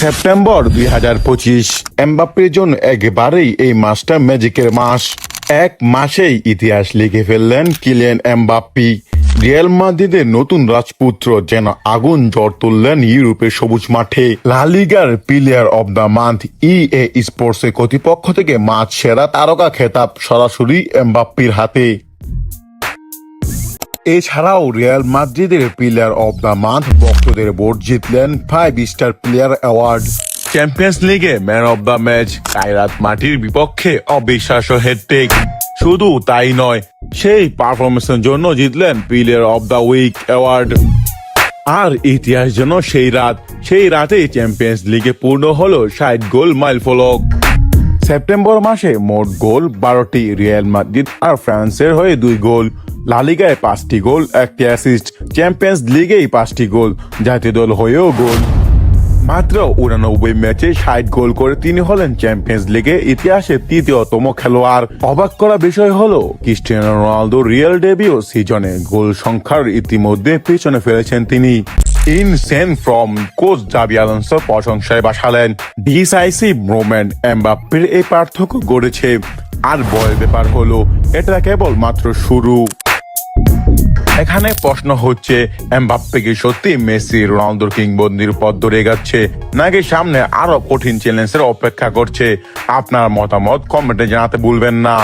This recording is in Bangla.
সেপ্টেম্বর 2025 এমবাপ্পের জন্য একেবারেই এই মাসটা ম্যাজিকের মাস। এক মাসেই ইতিহাস লিখে ফেললেন কিলিয়ান এমবাপ্পে। রিয়াল মাদ্রিদের নতুন রাজপুত্র যেন আগুন ঝড় তুললেন ইউরোপের সবুজ মাঠে। লা লিগার player of the month EA স্পোর্টসের কর্তৃপক্ষ থেকে মাঠ সেরা তারকা খেতাব সরাসরি এমবাপ্পের হাতে। এছাড়াও রিয়াল মাদ্রিদের প্লেয়ার অব দ্য মান্থ ভক্তদের ভোট জিতলেন 5 স্টার প্লেয়ার অ্যাওয়ার্ড। চ্যাম্পিয়ন্স লিগে ম্যান অব দ্য ম্যাচ কায়রাত মাটির বিপক্ষে অবিশ্বাস্য হেডটেক। শুধু তাই নয়, সেই পারফরমেন্সের জন্য জিতলেন player of the week award. আর ইতিহাস যেন সেই রাতেই চ্যাম্পিয়ন্স লিগে পূর্ণ হলো 60 গোল মাইলফলক। সেপ্টেম্বর মাসে মোট গোল 12টি, রিয়াল মাদ্রিদ আর ফ্রান্সের হয়ে 2 গোল, লা লিগায় 5টি গোল, 1টি অ্যাসিস্ট, চ্যাম্পিয়ন্স লিগেই 5টি গোল, জাতীয় দল হয়েও গোল। মাত্র 89 ম্যাচে 60 গোল করে তিনি হলেন চ্যাম্পিয়ন্স লিগে ইতিহাসে 3য়তম খেলোয়াড়। অবাক করা বিষয় হলো ক্রিস্টিয়ানো রোনালদো রিয়াল ডেবিউ সিজনে গোল সংখ্যার ইতিমধ্যে পিছনে ফেলেছেন তিনি। Insane from coach Xabi Alonso প্রশংসায় ভাসালেন। ডিসাইসিভ মোমেন্ট এমবাপ্পের এই পার্থক্য গড়েছে। আর বয়ের ব্যাপার হলো এটা কেবল মাত্র শুরু। এখানে প্রশ্ন হচ্ছে, এমবাপ্পে কি সত্যি মেসি রোনালদোর কিংবদন্তির পথ ধরে এগাচ্ছে, নাকি সামনে আরো কঠিন চ্যালেঞ্জের অপেক্ষা করছে? আপনার মতামত কমেন্টে জানাতে ভুলবেন না।